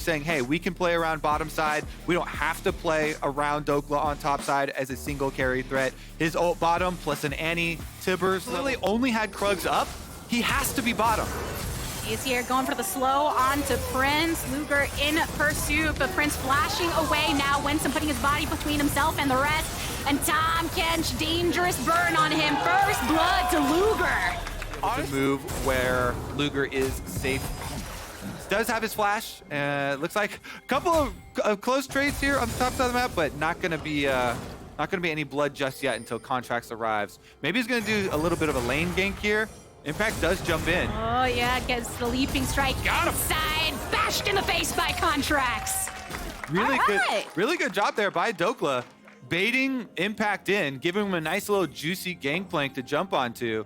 saying, hey, we can play around bottom side. We don't have to play around Dokla on top side as a single carry threat. His ult bottom plus an Annie, Tibbers literally only had Krugs up. He has to be bottom. He's here going for the slow onto Prince. Luger in pursuit, but Prince flashing away now. Winston putting his body between himself and the rest. And Tom Kench, dangerous burn on him. First blood to Luger. The move where Luger is safe. Does have his flash. Looks like a couple of close trades here on the top side of the map, but not gonna be any blood just yet until Contracts arrives. Maybe he's gonna do a little bit of a lane gank here. Impact does jump in. Oh yeah, gets the leaping strike. Got him. Inside, bashed in the face by Contracts. Really good job there by Dokla, baiting Impact in, giving him a nice little juicy gangplank to jump onto.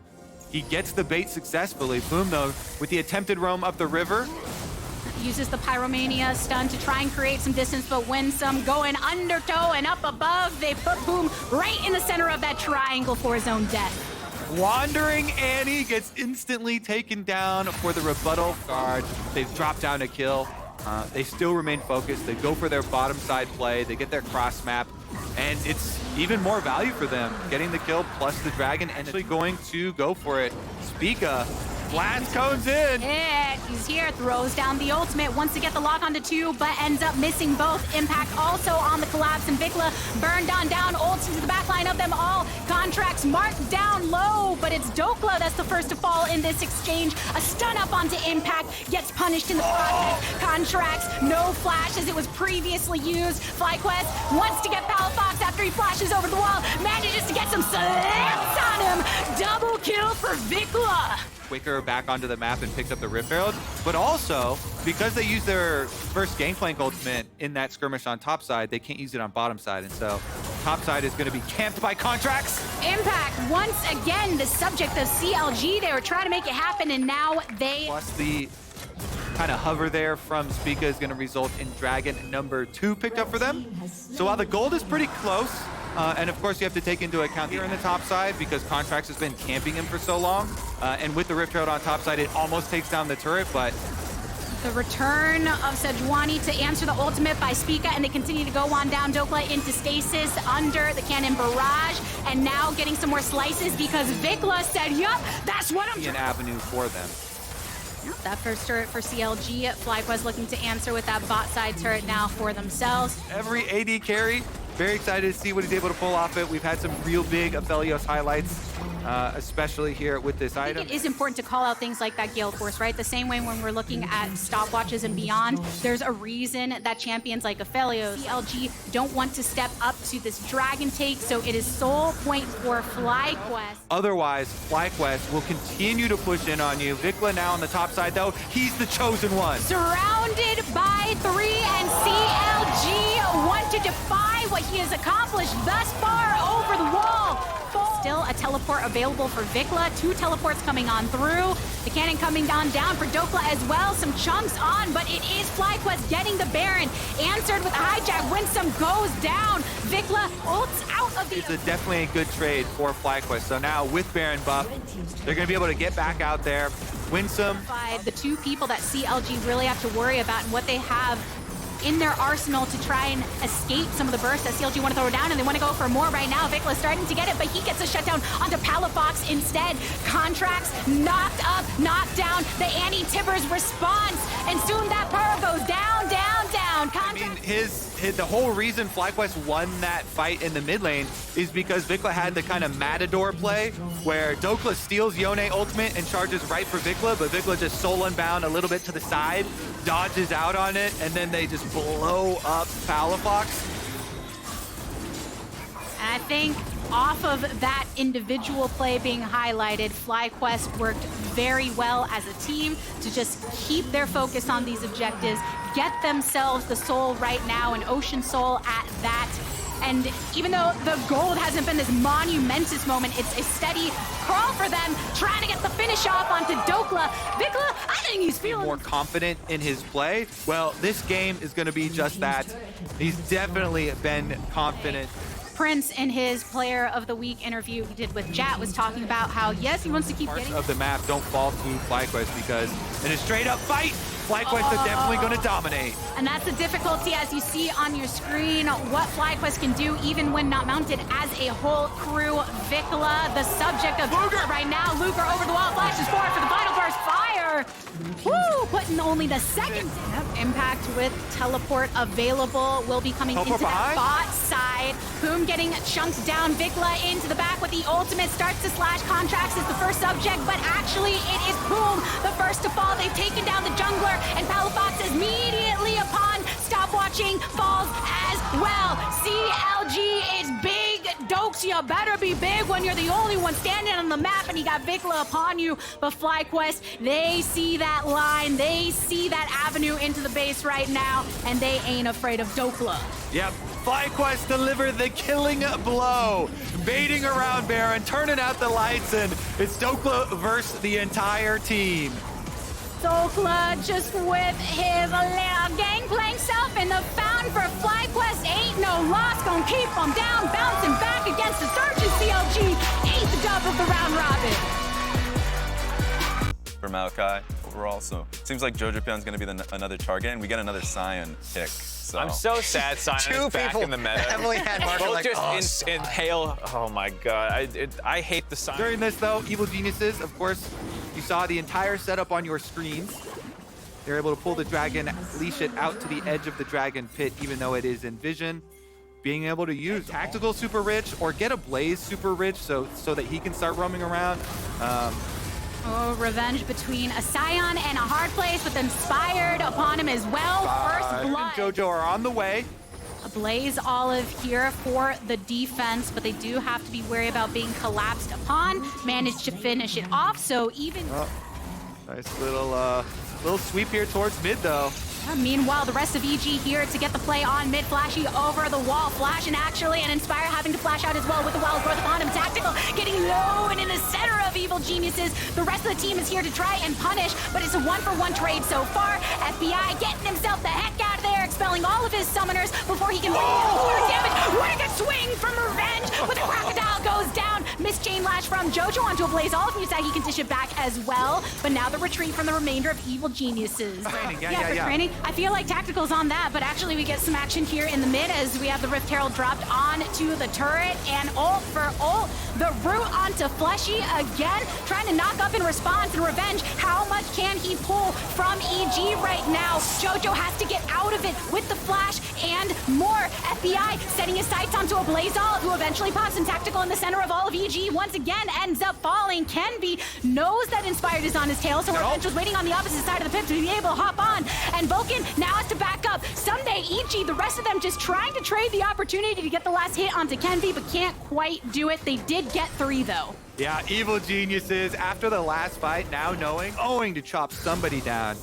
He gets the bait successfully. Boom, though, with the attempted roam up the river. Uses the Pyromania stun to try and create some distance, but Winsome going undertow and up above. They put Boom right in the center of that triangle for his own death. Wandering Annie gets instantly taken down for the rebuttal guard. They've dropped down a kill. They still remain focused. They go for their bottom side play. They get their cross map, and it's even more value for them. Getting the kill plus the dragon and actually going to go for it. Spica, blast cones in. Yeah, he's here, throws down the ultimate, wants to get the lock onto two, but ends up missing both. Impact also on the collapse, and Vikla burned on down, ults into the backline of them all. Contracts marked down low, but it's Dokla that's the first to fall in this exchange. A stun up onto Impact, gets punished in the process. Contracts, no flash as it was previously used. FlyQuest wants to get Palafox after he flashes over the wall, manages to get some slaps on him. Double kill for Vikla. Quicker back onto the map and picked up the Rift Herald, but also because they used their first Gangplank ultimate in that skirmish on top side, they can't use it on bottom side, and so top side is going to be camped by Contracts. Impact once again the subject of CLG. They were trying to make it happen, and now they plus the kind of hover there from Spica is going to result in Dragon number 2 picked up for them. So while the gold is pretty close, and of course you have to take into account here in the top side because Contracts has been camping him for so long, and with the Rift Herald on top side, it almost takes down the turret, but the return of Sejuani to answer the ultimate by Spica, and they continue to go on down. Dokla into stasis under the cannon barrage, and now getting some more slices because Vikla said, yup, that's what I'm an avenue for them. That first turret for CLG. FlyQuest looking to answer with that bot side turret now for themselves. Every AD carry, very excited to see what he's able to pull off it. We've had some real big Aphelios highlights, especially here with this item. I think it is important to call out things like that Gale Force, right? The same way when we're looking at stopwatches and beyond, there's a reason that champions like Aphelios, CLG don't want to step up to this dragon take, so it is sole point for FlyQuest. Otherwise, FlyQuest will continue to push in on you. Vikla now on the top side, though. He's the chosen one. Surrounded by 3, and CLG want to defy what he has accomplished thus far over the wall. Still a teleport available for Vikla. 2 teleports coming on through. The cannon coming down for Dokla as well. Some chunks on, but it is FlyQuest getting the Baron. Answered with a hijack. Winsome goes down. Vikla ults out of the... It's definitely a good trade for FlyQuest. So now with Baron buff, they're going to be able to get back out there. Winsome. The 2 people that CLG really have to worry about and what they have in their arsenal to try and escape some of the bursts that CLG want to throw down, and they want to go for more right now. Vikla starting to get it, but he gets a shutdown onto Palafox instead. Contracts knocked up, knocked down. The anti-Tibbers response, and soon that power goes down, down, down. I mean, the whole reason FlyQuest won that fight in the mid lane is because Vikla had the kind of Matador play where Dokla steals Yone ultimate and charges right for Vikla, but Vikla just soul unbound a little bit to the side, dodges out on it, and then they just blow up Palafox. And I think off of that individual play being highlighted, FlyQuest worked very well as a team to just keep their focus on these objectives, get themselves the soul right now, an Ocean Soul at that. And even though the gold hasn't been this monumentous moment, it's a steady crawl for them, trying to get the finish off onto Dokla. Vikla, I think he's feeling more confident in his play. Well, this game is going to be just that. He's definitely been confident. Prince, in his Player of the Week interview he did with Jat, was talking about how, yes, he wants to keep Parts getting of the map don't fall to FlyQuest because in a straight up fight, FlyQuest are definitely going to dominate. And that's the difficulty, as you see on your screen, what FlyQuest can do even when not mounted as a whole crew. Vikla, the subject of Luger right now. Luger over the wall, flashes forward for the final burst fire. Woo! Putting only the second. Impact with teleport available will be coming into that bot side. Boom getting chunked down. Vikla into the back with the ultimate, starts to slash. Contracts is the first subject, but actually it is Boom, the first to fall. They've taken down the jungler, and Palafox immediately upon stopwatching falls as well. CLG is big. Dokes, you better be big when you're the only one standing on the map, and you got Vikla upon you. But FlyQuest, they see that line, they see that avenue into the base right now, and they ain't afraid of Dokla. Yep, FlyQuest delivered the killing blow, baiting around Baron, turning out the lights, and it's Dokla versus the entire team. Dokla just with his little gangplank self in the fountain for FlyQuest. Ain't no loss, gonna keep him down, bouncing back against the surging CLG. 8th dub of the round robin. For Maokai overall, so it seems like Jojo is going to be another target, and we get another Sion pick. So. I'm so sad Sion is back in the meta. Heavily had Marshall like, just inhale. Oh my god, I hate the Sion. During this though, Evil Geniuses, of course, you saw the entire setup on your screens. They're able to pull the dragon, leash it out to the edge of the dragon pit, even though it is in vision. Being able to use tactical super rich or get a blaze super rich so that he can start roaming around. Oh, revenge between a Scion and a hard place, with Inspired upon him as well. First blood. Jojo are on the way. A Blaze Olive here for the defense, but they do have to be wary about being collapsed upon. Managed to finish it off, so even... Oh, nice little sweep here towards mid, though. Meanwhile, the rest of EG here to get the play on mid. Flashy over the wall, flashing actually, and Inspire having to flash out as well with the wild growth upon him. Tactical getting low and in the center of Evil Geniuses. The rest of the team is here to try and punish, but it's a 1-for-1 trade so far. FBI getting himself the heck out of there, expelling all of his summoners before he can bring down more damage. What a good swing from Revenge, but the Crocodile goes down. Missed chain lash from Jojo onto a Blaze Olive. He can dish it back as well, but now the retreat from the remainder of Evil Geniuses. Training. I feel like Tactical's on that, but actually we get some action here in the mid as we have the Rift Herald dropped onto the turret, and ult for ult. The root onto Fleshy again, trying to knock up in response, and Revenge, how much can he pull from EG right now? Jojo has to get out of it with the flash and more. FBI setting his sights onto a Blaze Olive, who eventually pops, and Tactical in the center of all of EG once again ends up falling. Kenby knows that Inspired is on his tail, so Revenge was waiting on the opposite side of the pit to be able to hop on, and Vulcan now has to back up. Someday, EG, the rest of them just trying to trade the opportunity to get the last hit onto Kenby, but can't quite do it. They did get 3, though. Yeah, Evil Geniuses, after the last fight, now going to chop somebody down.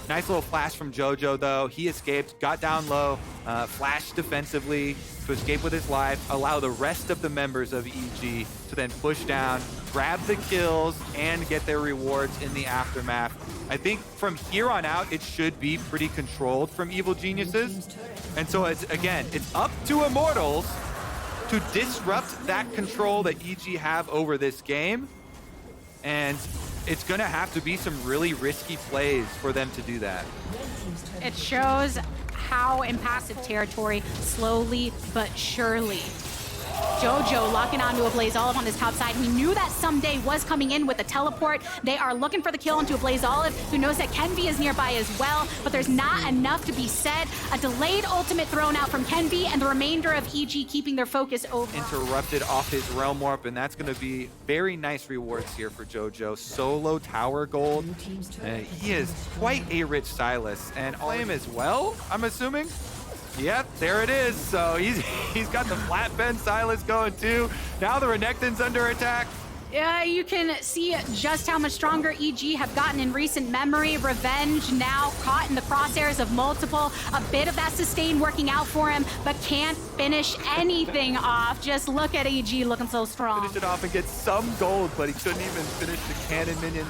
Nice little flash from Jojo, though. He escaped, got down low, flashed defensively to escape with his life, allow the rest of the members of EG to then push down, grab the kills, and get their rewards in the aftermath. I think from here on out, it should be pretty controlled from Evil Geniuses. And so, it's up to Immortals to disrupt that control that EG have over this game. And it's going to have to be some really risky plays for them to do that. It shows how impassive territory, slowly but surely. Jojo locking onto a Blaze Olive on his top side. He knew that someday was coming in with a teleport. They are looking for the kill onto a Blaze Olive, who knows that Kenby is nearby as well, but there's not enough to be said. A delayed ultimate thrown out from Kenby, and the remainder of EG keeping their focus over. Interrupted off his Realm Warp, and that's going to be very nice rewards here for Jojo. Solo tower gold. He is quite a rich Silas, and Flame as well, I'm assuming. Yep, there it is. So he's got the flat bend Silas going too. Now the Renekton's under attack. Yeah, you can see just how much stronger EG have gotten in recent memory. Revenge now caught in the crosshairs of multiple. A bit of that sustain working out for him, but can't finish anything off. Just look at EG looking so strong. Finish it off and get some gold, but he couldn't even finish the cannon minion.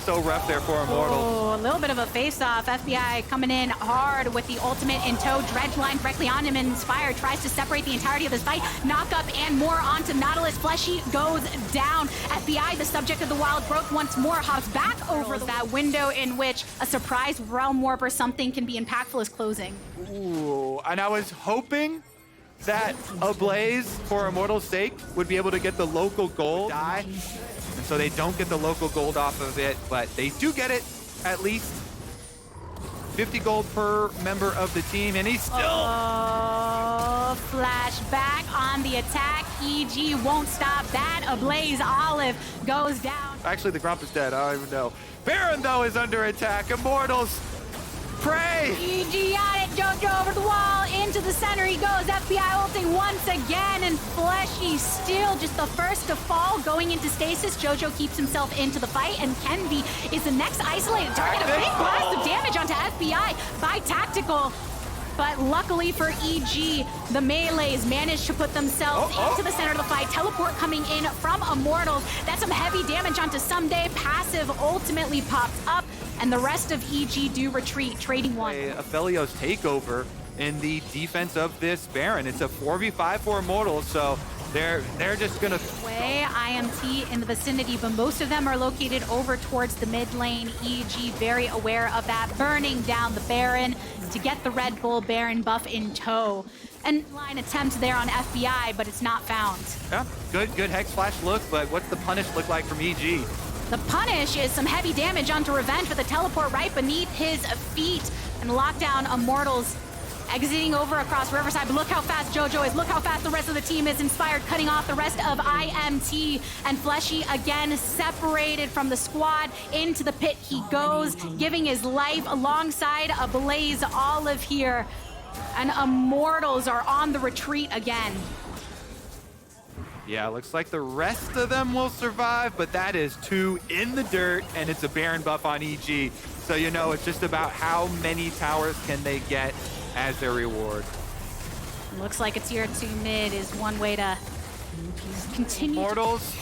So rough there for Immortals. Oh, a little bit of a face-off. FBI coming in hard with the ultimate in tow. Dredge line directly on him, and Inspire tries to separate the entirety of this fight. Knock up and more onto Nautilus. Fleshy goes down. FBI, the subject of the wild growth, once more hops back over that window in which a surprise realm warp or something can be impactful is closing. Ooh, and I was hoping that a Blaze, for Immortals' sake, would be able to get the local gold. And so they don't get the local gold off of it, but they do get it at least 50 gold per member of the team, and he's still... Oh, flashback on the attack. EG won't stop that. Ablaze Olive goes down. Actually, the Grump is dead. I don't even know. Baron, though, is under attack. Immortals, pray! EG on it. JoJo over the wall. Into the center he goes. FBI ulting once again. And Fleshy still just the first to fall. Going into stasis. JoJo keeps himself into the fight. And Kenby is the next isolated target. A big blast of damage onto FBI by Tactical. But luckily for EG, the Melees managed to put themselves into the center of the fight. Teleport coming in from Immortals. That's some heavy damage onto Someday. Passive ultimately pops up, and the rest of EG do retreat, trading one. Aphelios takeover in the defense of this Baron. It's a 4v5 for Immortals, so they're just gonna... Way IMT in the vicinity, but most of them are located over towards the mid lane. EG very aware of that, burning down the Baron to get the Red Bull Baron buff in tow. And line attempt there on FBI, but it's not found. Yeah, good Hex Flash look, but what's the punish look like from EG? The punish is some heavy damage onto Revenge with a teleport right beneath his feet. And lockdown Immortals exiting over across Riverside. But look how fast JoJo is. Look how fast the rest of the team is. Inspired cutting off the rest of IMT. And Fleshy again separated from the squad. Into the pit he goes, giving his life alongside a Blaze Olive here. And Immortals are on the retreat again. Yeah, looks like the rest of them will survive, but that is 2 in the dirt, and it's a Baron buff on EG. So you know it's just about how many towers can they get as their reward. Looks like a tier 2 mid is one way to continue. Immortals,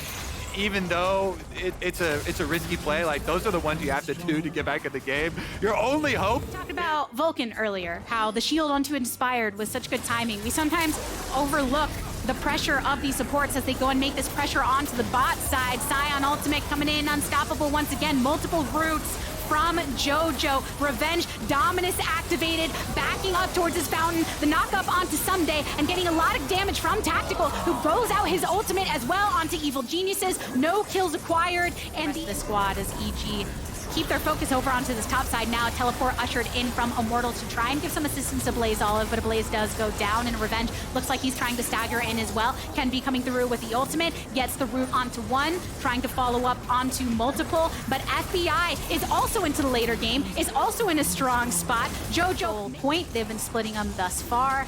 even though it's a risky play, like those are the ones you have to do to get back in the game. Your only hope. We talked about Vulcan earlier, how the shield onto Inspired was such good timing. We sometimes overlook the pressure of these supports as they go and make this pressure onto the bot side. Scion ultimate coming in, unstoppable once again. Multiple roots from JoJo. Revenge, Dominus activated, backing up towards his fountain. The knock up onto Someday and getting a lot of damage from Tactical, who throws out his ultimate as well onto Evil Geniuses. No kills acquired, and the squad as EG keep their focus over onto this top side now. Teleport ushered in from Immortal to try and give some assistance to Blaze Olive, but Blaze does go down, and Revenge looks like he's trying to stagger in as well. Can be coming through with the ultimate, gets the root onto one, trying to follow up onto multiple, but FBI is also into the later game, is also in a strong spot. JoJo point, they've been splitting them thus far.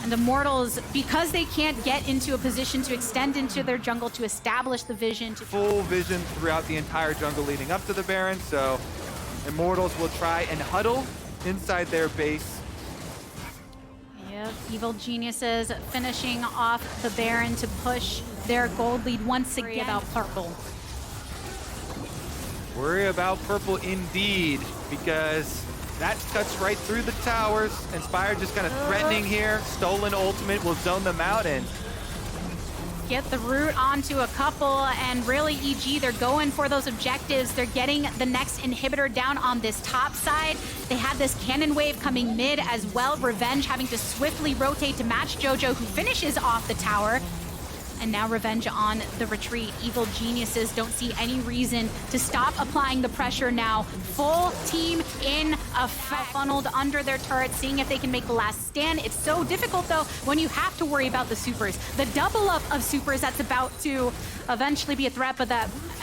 And Immortals, because they can't get into a position to extend into their jungle to establish the vision. Full vision throughout the entire jungle leading up to the Baron, so Immortals will try and huddle inside their base. Yep, Evil Geniuses finishing off the Baron to push their gold lead once again. About purple. Worry about purple indeed, because that cuts right through the towers. Inspired just kind of threatening here. Stolen ultimate will zone them out and get the root onto a couple, and really EG, they're going for those objectives. They're getting the next inhibitor down on this top side. They had this cannon wave coming mid as well. Revenge having to swiftly rotate to match JoJo, who finishes off the tower. And now Revenge on the retreat. Evil Geniuses don't see any reason to stop applying the pressure now. Full team in effect, funneled under their turret, seeing if they can make the last stand. It's so difficult, though, when you have to worry about the supers. The double up of supers that's about to eventually be a threat, but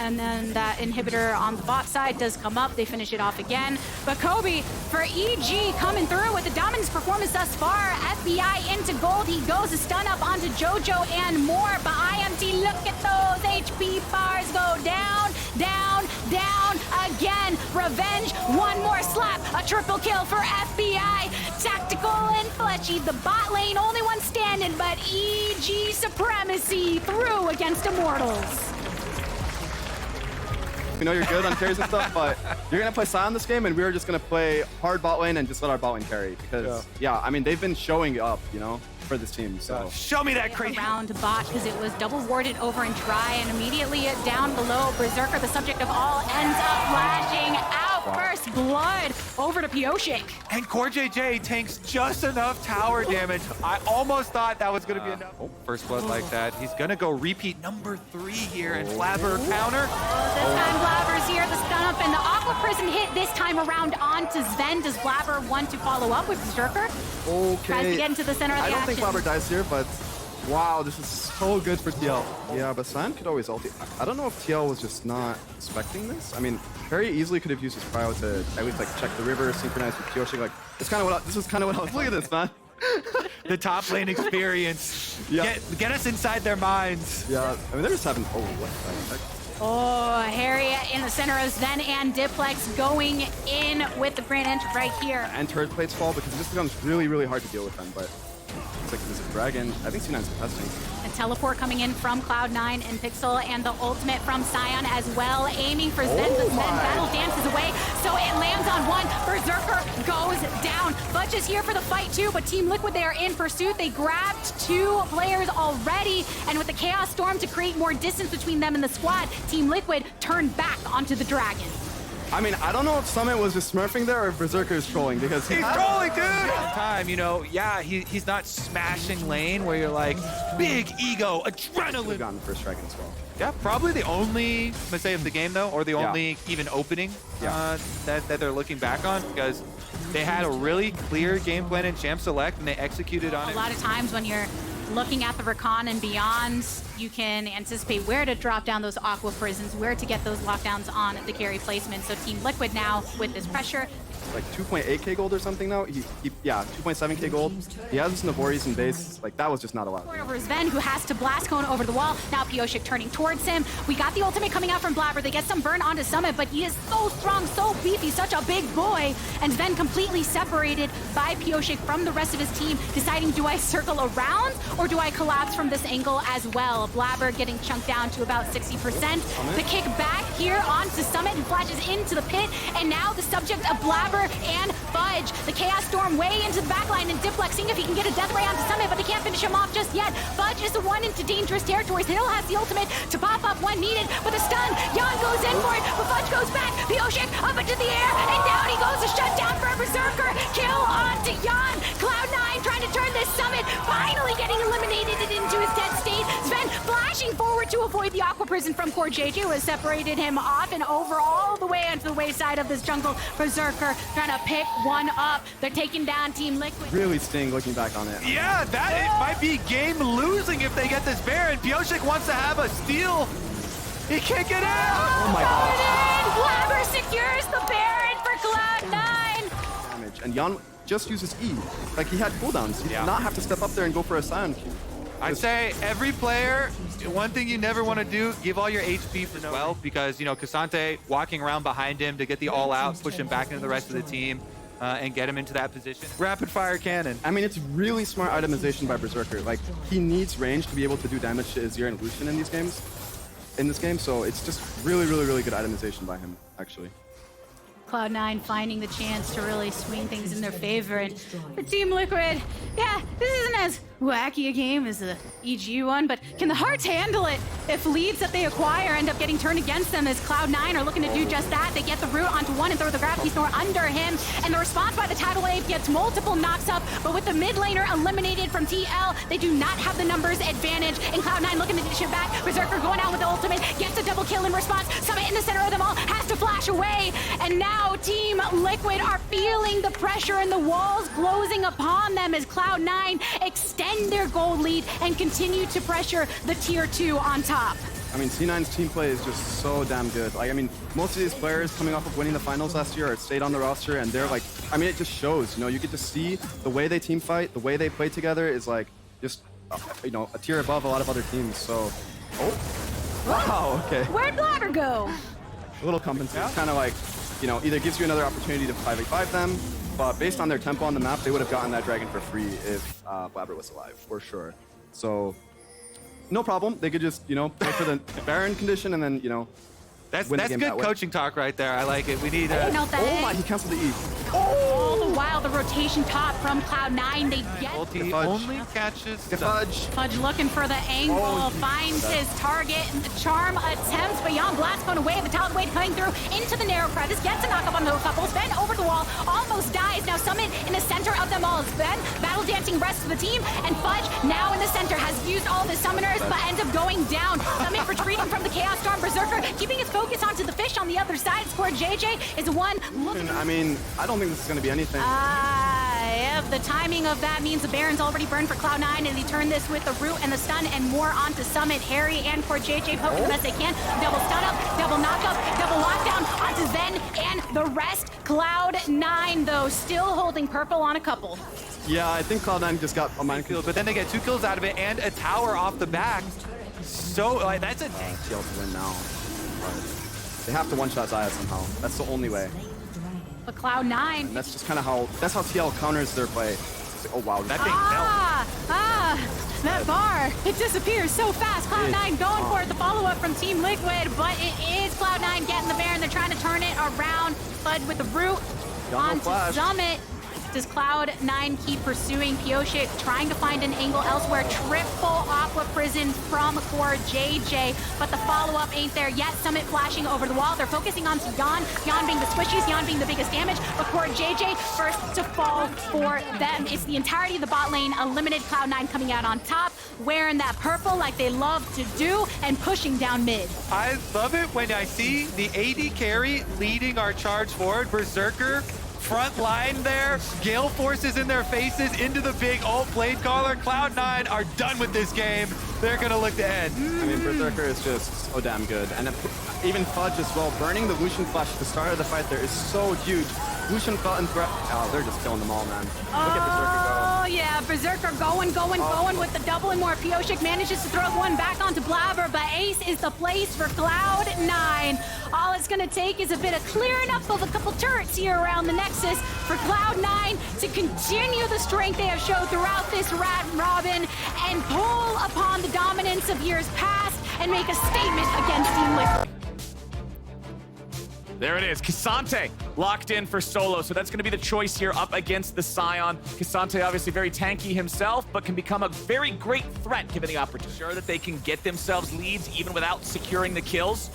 and then that inhibitor on the bot side does come up. They finish it off again. But Kobe, for EG, coming through with the dominance performance thus far. FBI into gold. He goes a stun up onto JoJo and more. But IMT, look at those HP bars go down, down, down again. Revenge, one more slap, a triple kill for FBI. Tactical and Fleshy, the bot lane, only one standing, but EG supremacy through against Immortals. We know you're good on carries and stuff, but you're gonna play Sion this game, and we're just gonna play hard bot lane and just let our bot lane carry. Because yeah, I mean they've been showing up, you know, for this team. So Show me that crazy. Around bot because it was double warded over and dry, and immediately down below, Berserker, the subject of all, ends up flashing out. First blood over to Pioshik. And Core JJ tanks just enough tower damage. I almost thought that was going to be enough. First blood like that. He's going to go repeat number 3 here, and Blabber counter. This time Blabber's here, the stun up, and the Aqua Prison hit this time around onto Sven. Does Blabber want to follow up with Berserker? okay. Tries to get into the center of the I don't action. think Blabber dies here, but wow, this is so good for TL. Yeah, but Sion could always ulti. I don't know if TL was just not expecting this. I mean, very easily could have used his cryo to at least like check the river, synchronize with Pioshik. Like, it's kind of what this was kind of what I was. Look at this, man. The top lane experience. Yeah. Get us inside their minds. Yeah, I mean they're just having. Oh, what the heck? Oh, Harry in the center of Sven and Diplex going in with the Grand Entry right here. And turret plates fall because it just becomes really, really hard to deal with them. But it's like there's a dragon. I think C9's contesting. A teleport coming in from Cloud9 and Pixel, and the ultimate from Sion as well, aiming for Sven, but Sven battle dances away, so it lands on one. Berserker goes down. Butch is here for the fight too, but Team Liquid, they are in pursuit. They grabbed 2 players already, and with the Chaos Storm to create more distance between them and the squad, Team Liquid turned back onto the dragon. I mean, I don't know if Summit was just smurfing there or if Berserker is trolling because He's trolling, dude! Time, you know, yeah, he's not smashing lane where you're like, big ego, adrenaline. gotten the first dragon as well. Yeah, probably the only mistake of the game, though, or the only even opening that they're looking back on, because they had a really clear game plan in Champ Select, and they executed on it. A lot of times when you're looking at the Recon and beyond, you can anticipate where to drop down those Aqua Prisons, where to get those lockdowns on the carry placement. So Team Liquid now, with this pressure, Like 2.8k gold or something now. Yeah, 2.7k gold. He has his Navori's in base. Like that was just not allowed. over Sven, who has to blast cone over the wall. Now Pioshik turning towards him. We got the ultimate coming out from Blabber. They get some burn onto Summit, but he is so strong, so beefy, such a big boy. And Sven completely separated by Pioshik from the rest of his team, deciding, do I circle around or do I collapse from this angle as well? Blabber getting chunked down to about 60%. The kick back here onto Summit and flashes into the pit. And now the subject of Blabber and Fudge. The Chaos Storm way into the backline, and Diplex seeing if he can get a death ray onto Summit, but he can't finish him off just yet. Fudge is the one into dangerous territory. Hill has the ultimate to pop up when needed, but a stun. Jan goes in for it, but Fudge goes back. Pioshik up into the air, and down he goes. A shutdown for a Berserker. Kill onto Jan. Cloud9 trying to turn this Summit, finally getting eliminated into his dead state. Sven flashing forward to avoid the Aqua Prison from Core JJ, who has separated him off and over all the way onto the wayside of this jungle. Berserker trying to pick one up. They're taking down Team Liquid. Really sting looking back on it. Yeah, that it might be game losing if they get this Baron. Pioshik wants to have a steal. He can't get out. Oh my gosh. Blabber secures the Baron for Cloud9. Damage. And Jan just uses E. Like he had cooldowns. He did not have to step up there and go for a Sion Q. I'd say every player, one thing you never want to do, give all your HP for well, because, you know, Cassante walking around behind him to get the all-out, push him back into the rest of the team, and get him into that position. Rapid fire cannon. I mean, it's really smart itemization by Berserker. Like, he needs range to be able to do damage to Azir and Lucian in this game, so it's just really, really, really good itemization by him, actually. Cloud9 finding the chance to really swing things in their favor. And for Team Liquid, yeah, this isn't as wacky a game as the EG one, but can the Hearts handle it if leads that they acquire end up getting turned against them, as Cloud9 are looking to do just that? They get the root onto one and throw the Gravity Snore under him, and the response by the Tidal Wave gets multiple knocks up, but with the mid laner eliminated from TL, they do not have the numbers advantage, and Cloud9 looking to dish it back. Berserker going out with the ultimate, gets a double kill in response. Summit in the center of them all, has to flash away, and now Team Liquid are feeling the pressure and the walls closing upon them as Cloud9 extend their gold lead and continue to pressure the tier 2 on top. I mean, C9's team play is just so damn good. Like, I mean, most of these players coming off of winning the finals last year stayed on the roster, and they're like, I mean, it just shows, you know, you get to see the way they team fight, the way they play together is like, just, you know, a tier above a lot of other teams, so. Oh, wow, okay. Where'd Blabber go? A little compensation. It's kind of like, you know, either gives you another opportunity to 5v5 them, but based on their tempo on the map, they would have gotten that dragon for free if Blabber was alive, for sure. So, no problem. They could just, you know, play for the Baron condition, and then, you know, That's win the game good that way. coaching talk right there. I like it. We need Note that Oh my, he canceled the E. all the while the rotation top from Cloud9. They get ulti Fudge. only catches Get Sun. Fudge. Fudge looking for the angle, Oh, finds his target, and the charm attempts, but Jan Blast going away. The talent wave coming through into the narrow crevice, gets a knock up on the couple. Sven over the wall, almost dies. Now Summit in the center of them all. Sven battle dancing rest of the team, and Fudge now in the center has used all the summoners, but ends up going down. Summit retreating from the Chaos Storm Berserker, keeping his focus onto the fish on the other side. Score JJ is one looking. I mean, I don't think this is going to be anything. Yeah, the timing of that means the Baron's already burned for Cloud9, and they turn this with the root and the stun and more onto Summit. Harry and Core JJ poking the best they can. Double stun up, double knock up, double lockdown onto Zen and the rest. Cloud9, though, still holding purple on a couple. Yeah, I think Cloud9 just got a mind Kill, but then they get 2 kills out of it and a tower off the back. So that's a TL to win now. They have to one-shot Xayah somehow. That's the only way. But Cloud9. And that's just kind of how TL counters their play. It's like, oh wow, that thing fell. That bar, it disappears so fast. Cloud9 going for it, the follow-up from Team Liquid, but it is Cloud9 getting the Baron. They're trying to turn it around. Fudge with the root onto Summit. Does Cloud9 keep pursuing? Pioshik trying to find an angle elsewhere. Triple Aqua Prison from Core JJ, but the follow-up ain't there yet. Summit flashing over the wall. They're focusing on Yan. Yan being the squishies, Yan being the biggest damage, but Core JJ first to fall for them. It's the entirety of the bot lane. A limited Cloud9 coming out on top, wearing that purple like they love to do, and pushing down mid. I love it when I see the AD carry leading our charge forward. Berserker front line there, Gale forces in their faces into the big ult blade caller. Cloud9 are done with this game. They're gonna look to end. I mean, Berserker is just so damn good. And even Fudge as well, burning the Lucian flash at the start of the fight there is so huge. Lucian felt in threat. Oh, they're just killing them all, man. Look at Berserker go. Oh yeah, Berserker going with the double and more. Pioshik manages to throw one back onto Blabber, but Ace is the place for Cloud9. All it's gonna take is a bit of clearing up of a couple turrets here around the Nexus for Cloud9 to continue the strength they have showed throughout this Rat Robin and pull upon the dominance of years past and make a statement against Team Liquid. There it is, K'Sante locked in for solo, so that's going to be the choice here up against the Scion. K'Sante obviously very tanky himself, but can become a very great threat given the opportunity. Sure that they can get themselves leads even without securing the kills.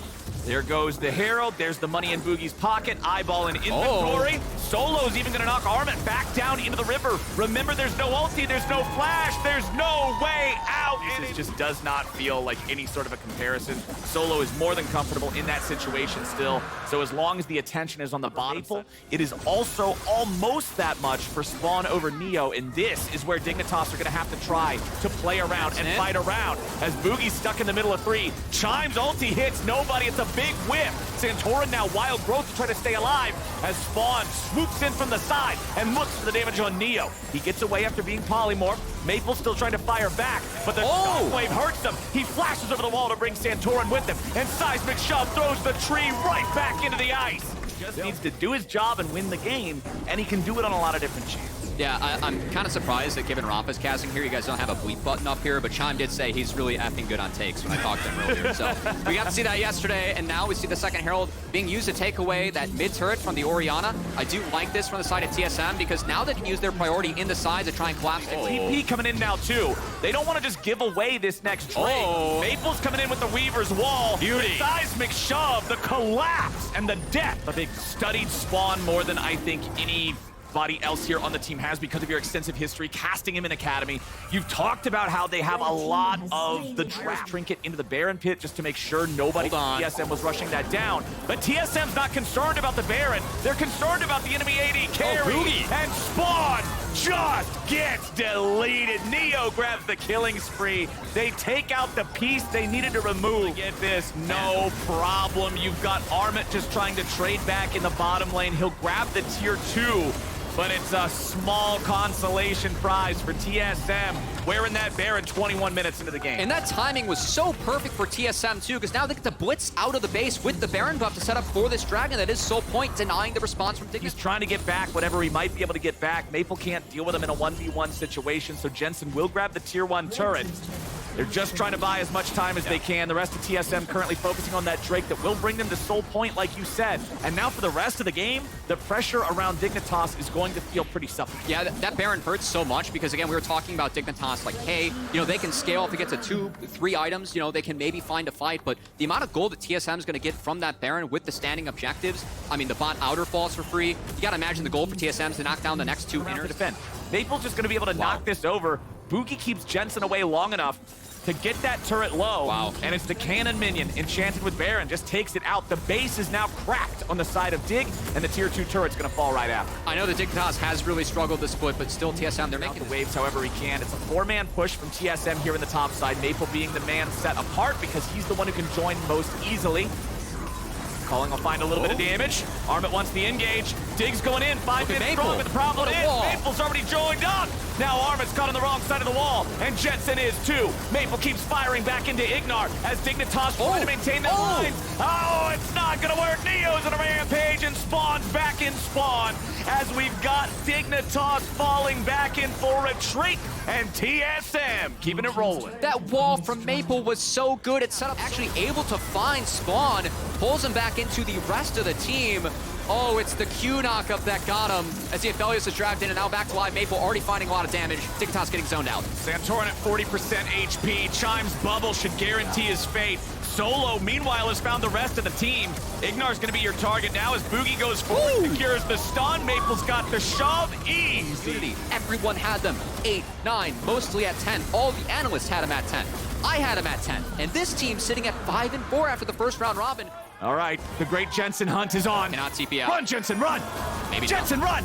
There goes the Herald, there's the money in Boogie's pocket, eyeball and inventory. Solo's even gonna knock Armit back down into the river. Remember, there's no ulti, there's no flash, there's no way out. This just does not feel like any sort of a comparison. Solo is more than comfortable in that situation still. So as long as the attention is on the bottom side, it is also almost that much for Spawn over Neo, and this is where Dignitas are gonna have to try to play around and fight around. As Boogie's stuck in the middle of 3, Chime's ulti hits nobody, it's a big whip. Santorin now Wild Growth to try to stay alive as Spawn swoops in from the side and looks for the damage on Neo. He gets away after being polymorphed. Maple still trying to fire back, but the shockwave hurts him. He flashes over the wall to bring Santorin with him, and Seismic Shove throws the tree right back into the ice. Just needs to do his job and win the game, and he can do it on a lot of different champs. Yeah, I'm kind of surprised that given Rampa's casting here, you guys don't have a bleep button up here, but Chime did say he's really effing good on takes when I talked to him earlier. So we got to see that yesterday, and now we see the second Herald being used to take away that mid turret from the Orianna. I do like this from the side of TSM because now they can use their priority in the sides to try and collapse the TP coming in now too. They don't want to just give away this next trade. Maple's coming in with the Weaver's wall. Beauty. The seismic shove, the collapse, and the death. A big studied Spawn more than I think anybody else here on the team has because of your extensive history casting him in Academy. You've talked about how they have a lot of the draft trinket into the Baron pit just to make sure nobody from TSM was rushing that down. But TSM's not concerned about the Baron. They're concerned about the enemy AD carry. And Spawn just gets deleted. Neo grabs the killing spree. They take out the piece they needed to remove. Get this, no problem. You've got Armit just trying to trade back in the bottom lane. He'll grab the tier 2. But it's a small consolation prize for TSM, wearing that Baron 21 minutes into the game. And that timing was so perfect for TSM too, because now they get to blitz out of the base with the Baron buff to set up for this Dragon. That is Soul Point denying the response from Dignitas. He's trying to get back whatever he might be able to get back. Maple can't deal with him in a 1v1 situation, so Jensen will grab the tier 1 turret. They're just trying to buy as much time as they can. The rest of TSM currently focusing on that Drake that will bring them to Soul Point, like you said. And now for the rest of the game, the pressure around Dignitas is going to feel pretty suffocating. Yeah, that Baron hurts so much because, again, we were talking about Dignitas, like, hey, you know, they can scale if it gets to 2-3 items, you know, they can maybe find a fight, but the amount of gold that TSM is going to get from that Baron with the standing objectives, I mean, the bot outer falls for free. You got to imagine the goal for TSM is to knock down the next 2 To inners. defend. Maple's just going to be able to knock this over. Boogie keeps Jensen away long enough to get that turret low. Wow. And it's the cannon minion, enchanted with Baron, just takes it out. The base is now cracked on the side of Dig, and the tier 2 turret's going to fall right after. I know that Dignitas has really struggled this split, but still TSM, they're making The waves however he can. It's a 4-man push from TSM here in the top side. Maple being the man set apart because he's the one who can join most easily. Calling will find a little bit of damage. Armit wants the engage. Dig's going in, 5 Look at minutes Maple. strong, but the problem What a is wall. Maple's already joined up. Now Armit's caught on the wrong side of the wall, and Jensen is too. Maple keeps firing back into Ignar as Dignitas trying to maintain that line. Oh, it's not gonna work. Neo's on a rampage and spawns back in spawn as we've got Dignitas falling back in for retreat, and TSM keeping it rolling. That wall from Maple was so good. It's set up actually able to find Spawn, pulls him back into the rest of the team. Oh, it's the Q knockup that got him as the Aphelios is dragged in, and now back to live. Maple already finding a lot of damage. Dignitas getting zoned out. Santorin at 40% HP. Chime's bubble should guarantee his fate. Solo, meanwhile, has found the rest of the team. Ignar's going to be your target now as Boogie goes forward, secures the stun. Maple's got the shove. Easy. Everyone had them 8, 9, mostly at 10. All the analysts had him at 10. I had him at 10. And this team sitting at 5 and 4 after the first round robin. All right, the great Jensen hunt is on. Cannot TP out. Run, Jensen, run! Maybe Jensen, run!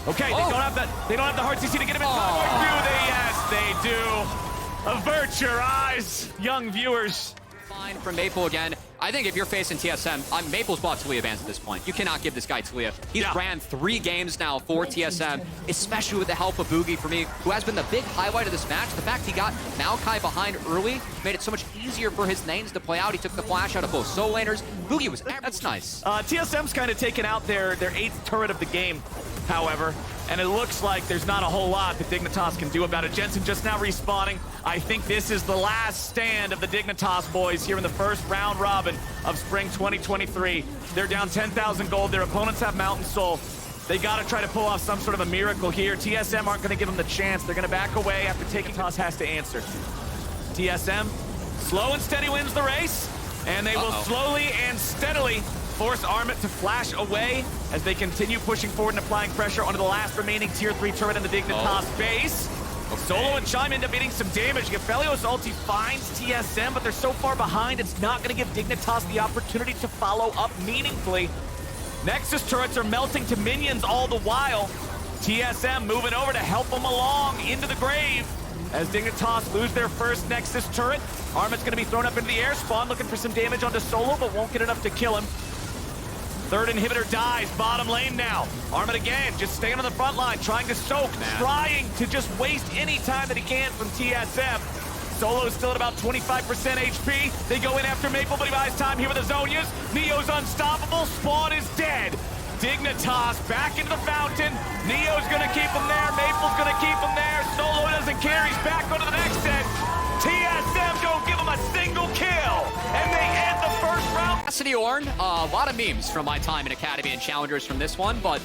Okay, they don't have the hard CC to get him in time. Or do they? Yes, they do. Avert your eyes, young viewers. Fine from Maple again. I think if you're facing TSM, Maple's bought Talia bans at this point. You cannot give this guy Talia. He's ran 3 games now for TSM, especially with the help of Boogie for me, who has been the big highlight of this match. The fact he got Maokai behind early made it so much easier for his lanes to play out. He took the flash out of both soul laners. Boogie was that's nice. TSM's kind of taken out their 8th turret of the game, however, and it looks like there's not a whole lot that Dignitas can do about it. Jensen just now respawning. I think this is the last stand of the Dignitas boys here in the first round robin of Spring 2023. They're down 10,000 gold. Their opponents have Mountain Soul. They got to try to pull off some sort of a miracle here. TSM aren't going to give them the chance. They're going to back away after taking toss has to answer. TSM, slow and steady wins the race, and they will slowly and steadily force Armit to flash away as they continue pushing forward and applying pressure onto the last remaining tier 3 turret in the Dignitas base. Solo and Chime end up getting some damage. Aphelios ulti finds TSM, but they're so far behind, it's not going to give Dignitas the opportunity to follow up meaningfully. Nexus turrets are melting to minions all the while. TSM moving over to help them along into the grave. As Dignitas lose their first Nexus turret, Armit's going to be thrown up into the air spawn, looking for some damage onto Solo, but won't get enough to kill him. Third inhibitor dies, bottom lane now. Armit again, just staying on the front line, trying to soak, trying to just waste any time that he can from TSM. Solo's still at about 25% HP. They go in after Maple, but he buys time here with the Zonias. Neo's unstoppable, Spawn is dead. Dignitas back into the fountain. Neo's gonna keep him there, Maple's gonna keep him there. Solo doesn't care, he's back onto the next set. TSM don't give him a single kill, and they end the first round. Cassidy Orn, a lot of memes from my time in Academy and Challengers from this one, but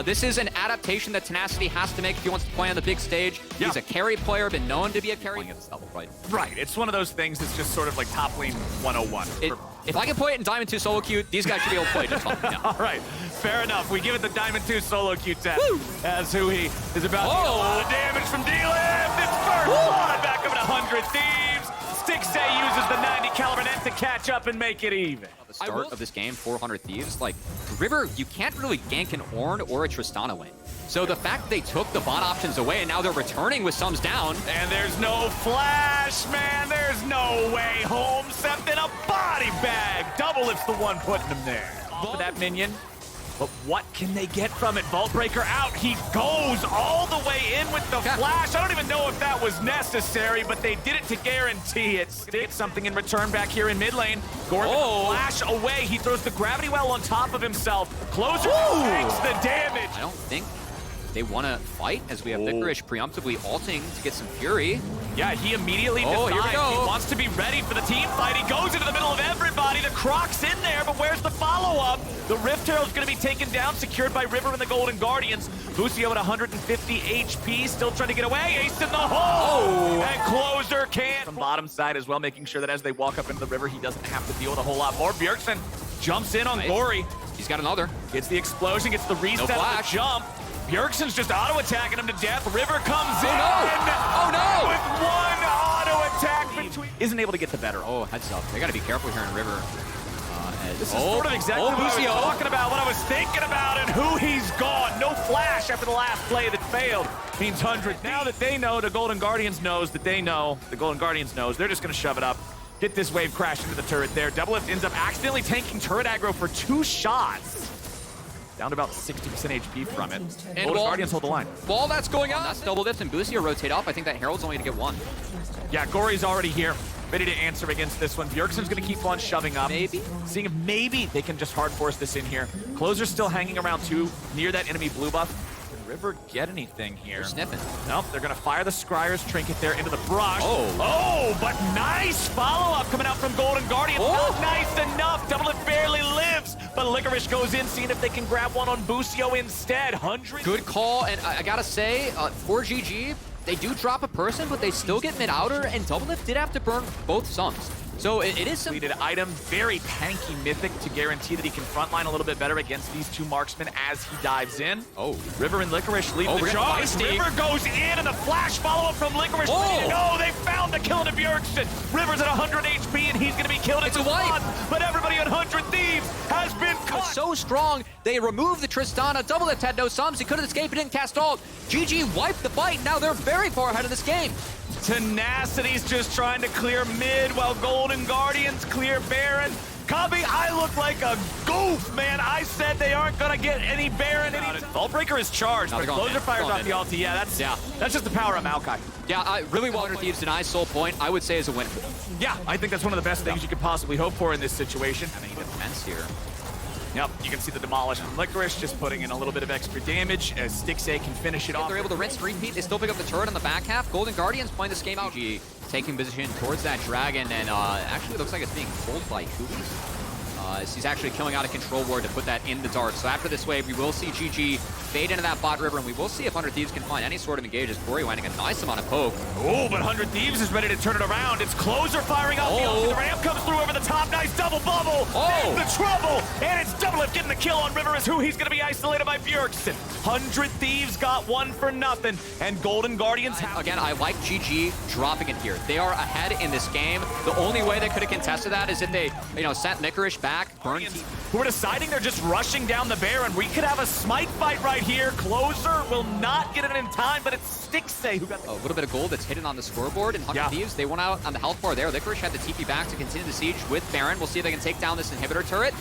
this is an adaptation that Tenacity has to make if he wants to play on the big stage. He's a carry player, been known to be a carry at this level, right? Right, it's one of those things that's just sort of like top lane 101. If I can play it in Diamond 2 solo queue, these guys should be able to play just fine. Yeah. All right, fair enough. We give it the Diamond 2 solo queue test. As Hui is about to get a lot of damage from D-Lift. It's first blood back up at 100 Thieves. Stixay uses the 90 caliber net to catch up and make it even. The start of this game, 400 Thieves, like, River, you can't really gank an Ornn or a Tristana lane. So the fact that they took the bot options away and now they're returning with sums down. And there's no flash, man. There's no way home except in a body bag. Double it's the one putting him there. For that minion. But what can they get from it? Vault Breaker out. He goes all the way in with the flash. I don't even know if that was necessary, but they did it to guarantee it. Get something in return back here in mid lane. Gordon flash away. He throws the gravity well on top of himself. Closer takes the damage. I don't think they want to fight as we have Licorice preemptively ulting to get some fury. Yeah, he immediately decides here we go. he wants to be ready for the team fight. He goes into the middle of everybody. The Croc's in there, but where's the follow-up? The Rift Herald's going to be taken down, secured by River and the Golden Guardians. Busio at 150 HP, still trying to get away. Ace in the hole! And Closer can't. From bottom side as well, making sure that as they walk up into the river, he doesn't have to deal with a whole lot more. Bjergsen jumps in on Gory. He's got another. Gets the explosion, gets the reset of the jump. Bjergsen's just auto-attacking him to death. River comes in. Oh no! With one auto-attack between. Isn't able to get the better. Oh, heads up. They got to be careful here in River. This is sort of exactly what I was talking about, what I was thinking about, and who he's gone. No flash after the last play that failed. Means 100. Now that they know, the Golden Guardians knows that they know, the Golden Guardians knows, they're just going to shove it up. Get this wave crash into the turret there. Doublelift ends up accidentally tanking turret aggro for 2 shots. Down to about 60% HP from it. And Golden Guardians hold the line. While that's going on, that's Doublelift and Busio rotate up. I think that Herald's only going to get 1. Yeah, Gory's already here. Ready to answer against this one. Bjergsen's going to keep on shoving up. Maybe. Seeing if maybe they can just hard force this in here. Closer's still hanging around 2 near that enemy blue buff. Can River get anything here? They're sniffing. Nope, they're going to fire the Scryer's Trinket there into the brush. Oh, but nice follow-up coming out from Golden Guardian. Not nice enough. Doublelift barely lives, but Licorice goes in, seeing if they can grab one on Busio instead. 100. Good call, and I gotta say, for GG, they do drop a person, but they still get mid-outer, and Doublelift did have to burn both sums. So it is some... Completed item, very tanky Mythic to guarantee that he can frontline a little bit better against these 2 marksmen as he dives in. River and Licorice lead the charge. River goes in, and the flash follow-up from Licorice. Ready to go. They found the kill to Bjergsen. River's at 100 HP, and he's going to be killed. It's a wipe. But everybody on 100 Thieves has been caught. So strong, they removed the Tristana. Doublelift had no sums. He couldn't escape. He didn't cast ult. GG wiped the fight. Now they're very far ahead of this game. Tenacity's just trying to clear mid while Golden Guardians clear Baron. Cubby, I look like a goof, man. I said they aren't going to get any Baron. Vaultbreaker is charged, but Closer fires off the ulti. Yeah, that's just the power of Maokai. Yeah, really well under Thieves denies Soul Point, I would say is a win. Yeah, I think that's one of the best things you could possibly hope for in this situation. I mean, defense here. Yep, you can see the demolish from Licorice, just putting in a little bit of extra damage as Stixay can finish it off. They're able to rinse repeat. They still pick up the turret on the back half. Golden Guardians playing this game out. GG taking position towards that dragon, and actually it looks like it's being pulled by Kubi. He's actually killing out a control ward to put that in the dark. So after this wave, we will see GG fade into that bot river, and we will see if 100 Thieves can find any sort of engage as Gory landing a nice amount of poke. Oh, but 100 Thieves is ready to turn it around. It's Closer firing off the ulti. The ramp comes through over the top. Nice double bubble. There's the trouble. And it's Doublelift getting the kill on River as who he's going to be isolated by Bjergsen. 100 Thieves got 1 for nothing. And Golden Guardians have... Again, I like GG dropping it here. They are ahead in this game. The only way they could have contested that is if they, sent Licorice back, burned... Who are deciding they're just rushing down the Baron. We could have a smite fight right here. Closer will not get it in time, but it's Stixay who got the... A little bit of gold that's hidden on the scoreboard, and 100 Thieves, they went out on the health bar there. Licorice had the TP back to continue the siege with Baron. We'll see if they can take down this inhibitor turret.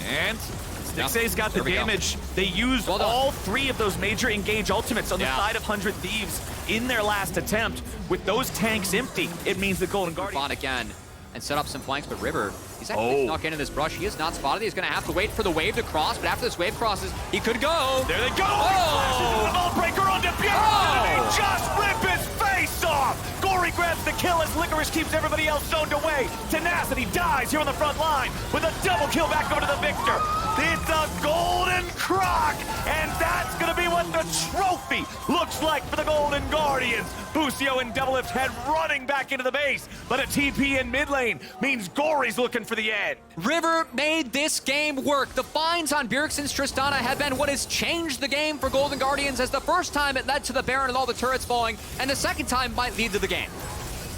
And Stixay's got the damage. They used all 3 of those major engage ultimates on the side of 100 Thieves in their last attempt. With those tanks empty, it means the Golden Guardian... again and set up some flanks, but River, he's actually snuck into this brush. He is not spotted. He's going to have to wait for the wave to cross, but after this wave crosses, he could go. There they go. The Vaultbreaker onto Bjergsen. They just rip his face off. Gory grabs the kill as Licorice keeps everybody else zoned away. Tenacity dies here on the front line with a double kill back over to the victor. It's a Golden Croc, and that's going to be what the trophy looks like for the Golden Guardians. Busio and Doublelift head running back into the base, but a TP in mid lane means Gory's looking for the end. River made this game work. The finds on Bjergsen's Tristana have been what has changed the game for Golden Guardians, as the first time it led to the Baron and all the turrets falling, and the second time might lead to the game.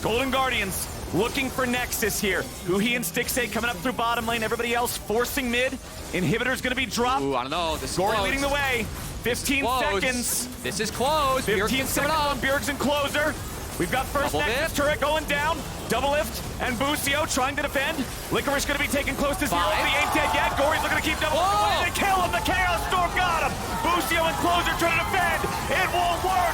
Golden Guardians looking for Nexus here. Huhi and Stixay coming up through bottom lane. Everybody else forcing mid. Inhibitor's going to be dropped. Ooh, I don't know. This is Gory close. leading the way. 15 seconds. This is close. 15 seconds on Bjergsen Closer. We've got first Nexus turret going down. Doublelift and Busio trying to defend. Licorice going to be taken close to 0. He ain't dead yet. Gory's looking to keep Doublelift away. They kill him. The Chaos Storm got him. Busio and Closer trying to defend. It won't work.